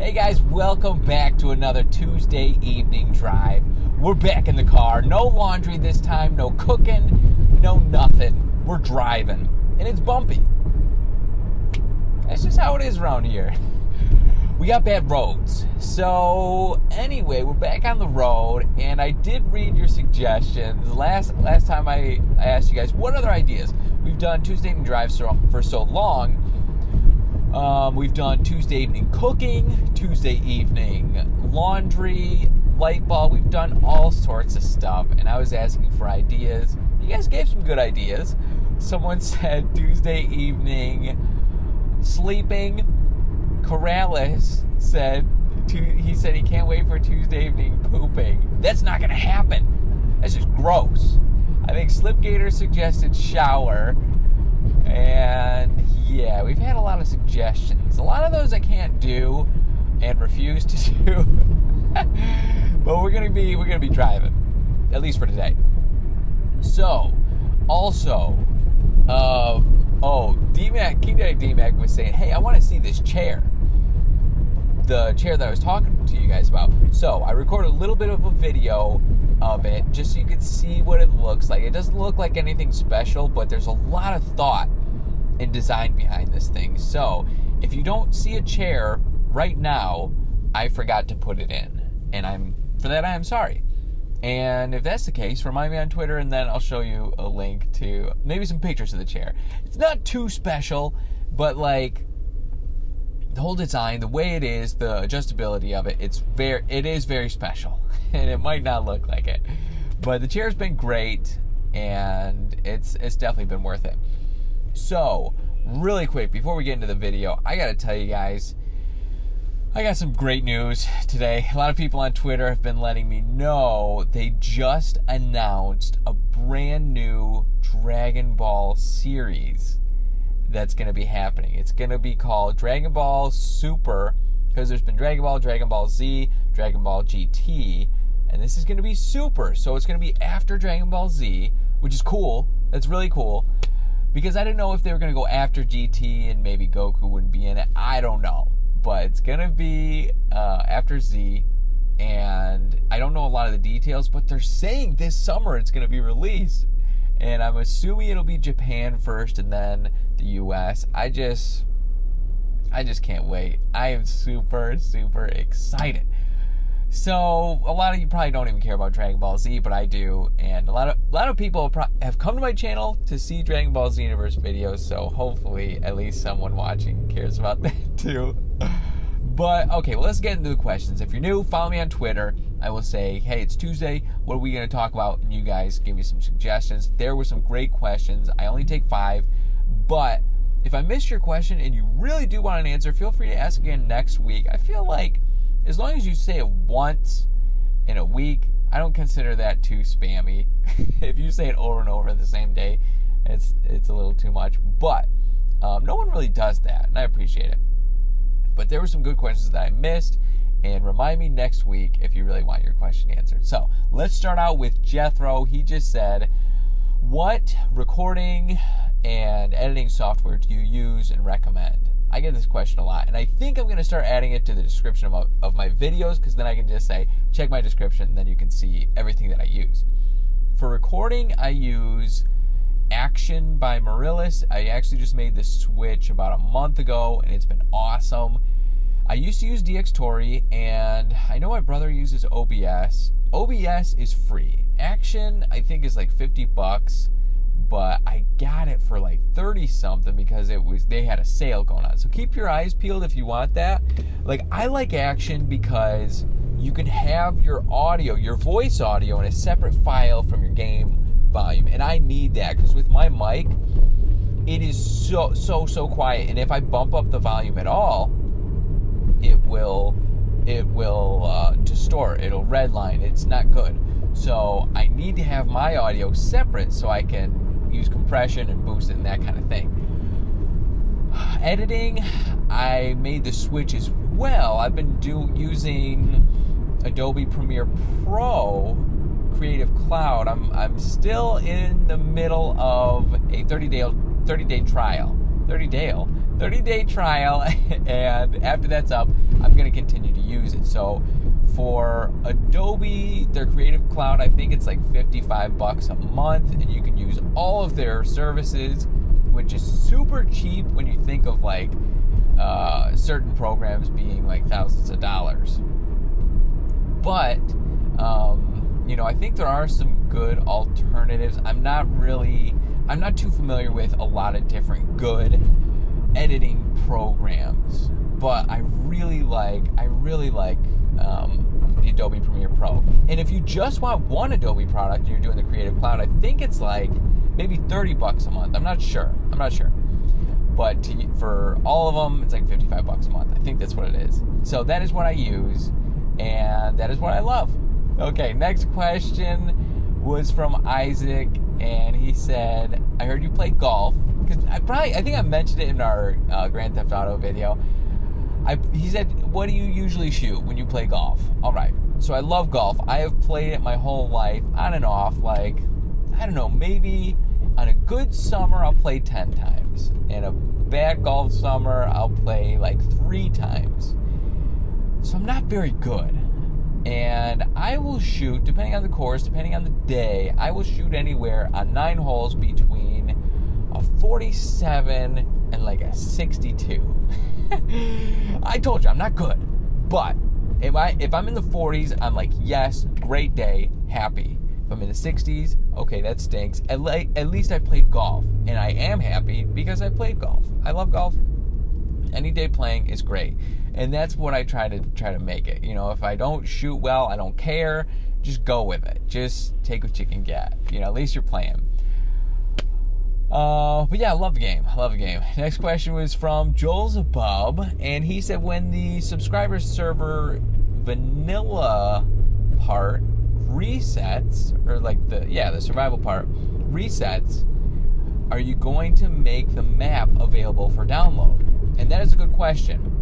Hey guys, welcome back to another Tuesday evening drive. We're back in the car. No laundry this time, no cooking, no nothing. We're driving, and it's bumpy. That's just how it is around here. We got bad roads. So anyway, we're back on the road, and I did read your suggestions. Last time I asked you guys, what other ideas? We've done Tuesday evening drives for so long. We've done Tuesday evening cooking, Tuesday evening laundry, light bulb. We've done all sorts of stuff, and I was asking for ideas. You guys gave some good ideas. Someone said Tuesday evening sleeping. Corrales said he can't wait for Tuesday evening pooping. That's not going to happen. That's just gross. I think Slipgator suggested shower. And yeah, we've had a lot of suggestions. A lot of those I can't do and refuse to do. But we're gonna be driving, at least for today. So, also, D-Mac, King Daddy D-Mac was saying, hey, I want to see this chair. The chair that I was talking to you guys about. So, I recorded a little bit of a video of it, just so you can see what it looks like. It doesn't look like anything special, but there's a lot of thought and design behind this thing. So, if you don't see a chair right now, I forgot to put it in. And I'm sorry. And if that's the case, remind me on Twitter, and then I'll show you a link to maybe some pictures of the chair. It's not too special, but like the whole design, the way it is, the adjustability of it, it is very special. And it might not look like it. But the chair's been great, and it's definitely been worth it. So, really quick, before we get into the video, I gotta tell you guys, I got some great news today. A lot of people on Twitter have been letting me know they just announced a brand new Dragon Ball series that's going to be happening. It's going to be called Dragon Ball Super, because there's been Dragon Ball Z, Dragon Ball GT, and this is going to be Super. So it's going to be after Dragon Ball Z, which is cool. That's really cool, because I didn't know if they were going to go after GT and maybe Goku wouldn't be in it. I don't know. But it's going to be after Z, and I don't know a lot of the details, but they're saying this summer it's going to be released. And I'm assuming it'll be Japan first and then the US. I just can't wait. I am super, super excited. So, a lot of you probably don't even care about Dragon Ball Z, but I do. And a lot of people have come to my channel to see Dragon Ball Z Universe videos, so hopefully at least someone watching cares about that too. But, okay, well, let's get into the questions. If you're new, follow me on Twitter. I will say, hey, it's Tuesday. What are we going to talk about? And you guys give me some suggestions. There were some great questions. I only take 5. But if I missed your question and you really do want an answer, feel free to ask again next week. I feel like as long as you say it once in a week, I don't consider that too spammy. If you say it over and over the same day, it's a little too much. But no one really does that, and I appreciate it. But there were some good questions that I missed, and remind me next week if you really want your question answered. So let's start out with Jethro. He just said, what recording and editing software do you use and recommend? I get this question a lot, and I think I'm going to start adding it to the description of my videos, because then I can just say, check my description, and then you can see everything that I use. For recording, I use Action by Marillis. I actually just made the switch about a month ago, and it's been awesome. I used to use DxTory, and I know my brother uses OBS. OBS is free. Action, I think, is like $50, but I got it for like 30 something because they had a sale going on. So keep your eyes peeled if you want that. Like, I like Action because you can have your audio, your voice audio, in a separate file from your game volume, and I need that because with my mic, it is so quiet, and if I bump up the volume at all, it will distort. It'll redline. It's not good. So I need to have my audio separate so I can use compression and boost it and that kind of thing. Editing, I made the switch as well. I've been using Adobe Premiere Pro Creative Cloud. I'm still in the middle of a 30-day trial. 30-day trial, and after that's up, I'm going to continue to use it. So for Adobe, their Creative Cloud, I think it's like $55 a month, and you can use all of their services, which is super cheap when you think of like certain programs being like thousands of dollars. But I think there are some good alternatives. I'm not too familiar with a lot of different good editing programs, but I really like the Adobe Premiere Pro. And if you just want one Adobe product and you're doing the Creative Cloud, I think it's like maybe $30 a month. I'm not sure. But for all of them, it's like $55 a month. I think that's what it is. So that is what I use, and that is what I love. Okay, next question was from Isaac, and he said, I heard you play golf. Because I think I mentioned it in our Grand Theft Auto video. He said, what do you usually shoot when you play golf? All right, so I love golf. I have played it my whole life, on and off. Like, I don't know, maybe on a good summer I'll play 10 times. In a bad golf summer I'll play like 3 times. So I'm not very good. And I will shoot, depending on the course, depending on the day, I will shoot anywhere on 9 holes between a 47 and like a 62. I told you, I'm not good. But if I'm in the 40s, I'm like, yes, great day, happy. If I'm in the 60s, okay, that stinks. At least I played golf. And I am happy because I played golf. I love golf. Any day playing is great. And that's what I try to make it. If I don't shoot well, I don't care. Just go with it. Just take what you can get. At least you're playing. But yeah, I love the game. Next question was from Joel Zabub, and he said, when the subscriber server vanilla part resets, or like the survival part resets, are you going to make the map available for download? And that is a good question.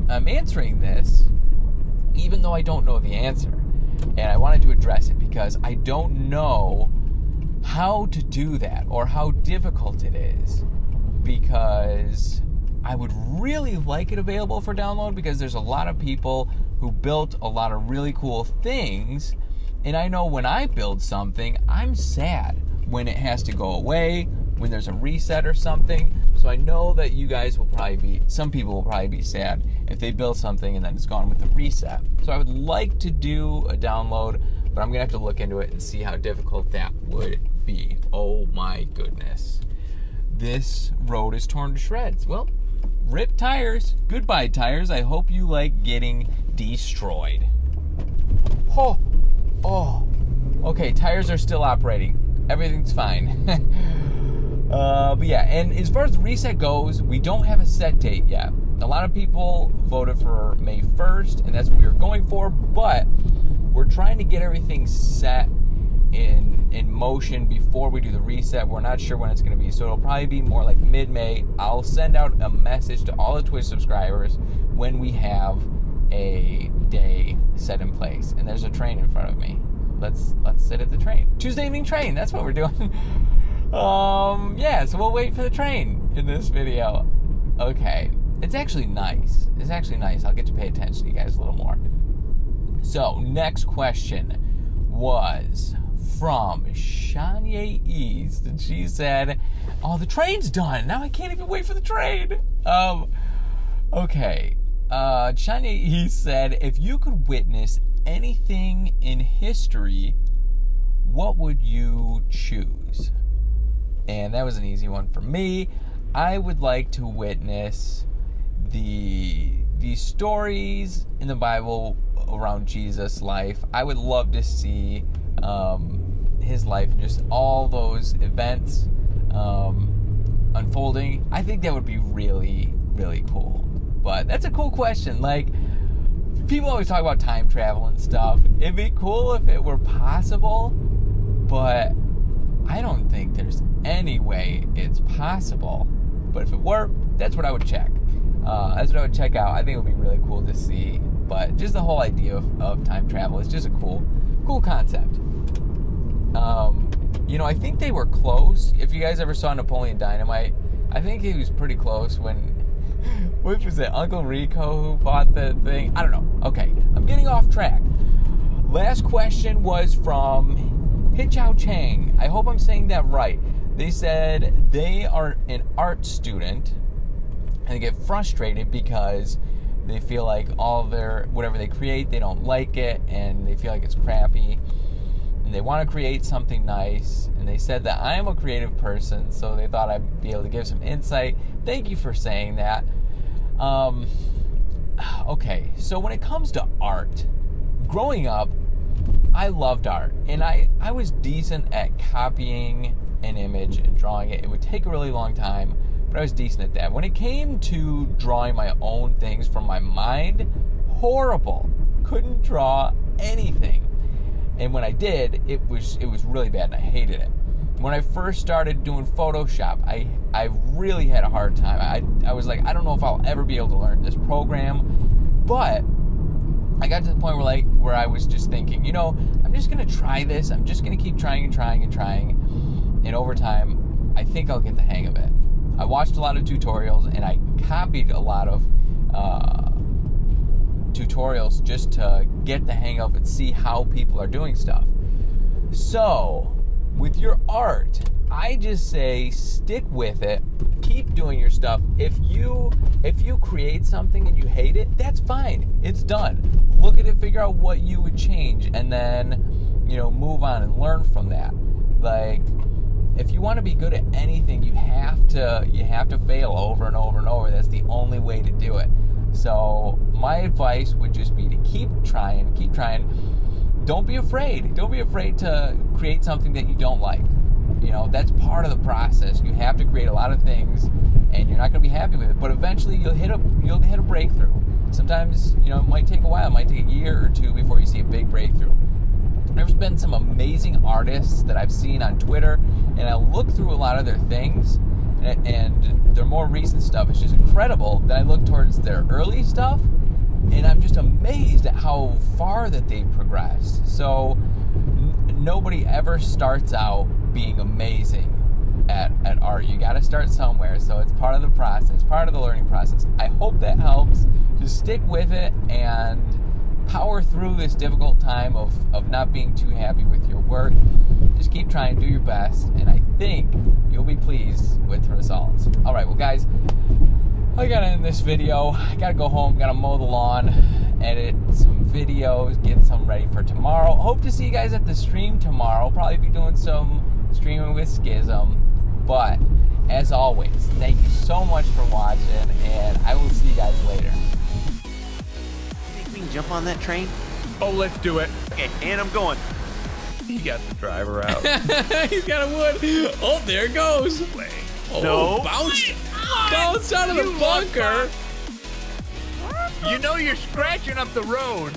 I'm answering this even though I don't know the answer, and I wanted to address it because I don't know how to do that or how difficult it is, because I would really like it available for download, because there's a lot of people who built a lot of really cool things, and I know when I build something, I'm sad when it has to go away, when there's a reset or something. So I know that some people will probably be sad if they build something and then it's gone with the reset. So I would like to do a download, but I'm going to have to look into it and see how difficult that would be. Oh my goodness. This road is torn to shreds. Well, rip tires. Goodbye, tires. I hope you like getting destroyed. Oh. Okay, tires are still operating. Everything's fine. But yeah, and as far as the reset goes, we don't have a set date yet. A lot of people voted for May 1st, and that's what we were going for, but we're trying to get everything set in motion before we do the reset. We're not sure when it's going to be, so it'll probably be more like mid-May. I'll send out a message to all the Twitch subscribers when we have a day set in place. And there's a train in front of me. Let's sit at the train. Tuesday evening train, that's what we're doing. Yeah, so we'll wait for the train in this video. Okay, it's actually nice. I'll get to pay attention to you guys a little more. So, next question was from Shania East, and she said, oh, the train's done. Now I can't even wait for the train. Okay. Shania East said, if you could witness anything in history, what would you choose? And that was an easy one for me. I would like to witness the stories in the Bible around Jesus' life. I would love to see his life, just all those events unfolding. I think that would be really, really cool. But that's a cool question. Like, people always talk about time travel and stuff. It'd be cool if it were possible, but I don't think there's any way it's possible. But if it were, that's what I would check. That's what I would check out. I think it would be really cool to see. But just the whole idea of time travel is just a cool concept. I think they were close. If you guys ever saw Napoleon Dynamite, I think he was pretty close when, what was it, Uncle Rico who bought the thing? I don't know. Okay, I'm getting off track. Last question was from Hichao Chang. I hope I'm saying that right. They said they are an art student and they get frustrated because they feel like all their, whatever they create, they don't like it and they feel like it's crappy. And they want to create something nice. And they said that I am a creative person, so they thought I'd be able to give some insight. Thank you for saying that. Okay, so when it comes to art, growing up, I loved art. And I was decent at copying an image and drawing it. It would take a really long time, but I was decent at that. When it came to drawing my own things from my mind, horrible. Couldn't draw anything. And when I did, it was really bad and I hated it. When I first started doing Photoshop, I really had a hard time. I was like, I don't know if I'll ever be able to learn this program. But I got to the point where I was just thinking, you know, I'm just going to try this. I'm just going to keep trying and trying and trying. And over time, I think I'll get the hang of it. I watched a lot of tutorials and I copied a lot of tutorials just to get the hang of it, see how people are doing stuff. So, with your art, I just say stick with it. Keep doing your stuff. If you create something and you hate it, that's fine. It's done. Look at it, figure out what you would change, and then, you know, move on and learn from that. Like, if you want to be good at anything, you have to fail over and over and over. That's the only way to do it. So my advice would just be to keep trying. Don't be afraid. Don't be afraid to create something that you don't like. You know, that's part of the process. You have to create a lot of things, and you're not going to be happy with it. But eventually, you'll hit a breakthrough. Sometimes, you know, it might take a while. It might take a year or two before you see a big breakthrough. There's been some amazing artists that I've seen on Twitter, and I look through a lot of their things, and their more recent stuff is just incredible. Then I look towards their early stuff, and I'm just amazed at how far that they've progressed. So nobody ever starts out being amazing at art. You got to start somewhere. So it's part of the process, part of the learning process. I hope that helps. Just stick with it and power through this difficult time of not being too happy with your work. Just keep trying, do your best, and I think you'll be pleased with the results. All right, well, guys, I gotta end this video. I gotta go home, gotta mow the lawn, edit some videos, get some ready for tomorrow. Hope to see you guys at the stream tomorrow. Probably be doing some streaming with Schism. But as always, thank you so much for watching, and I will see you guys later. Think we can jump on that train? Oh, let's do it. Okay, and I'm going. He got the driver out. He's got a wood. Oh, there it goes. Oh, No. bounced out of the bunker. You know you're scratching up the road.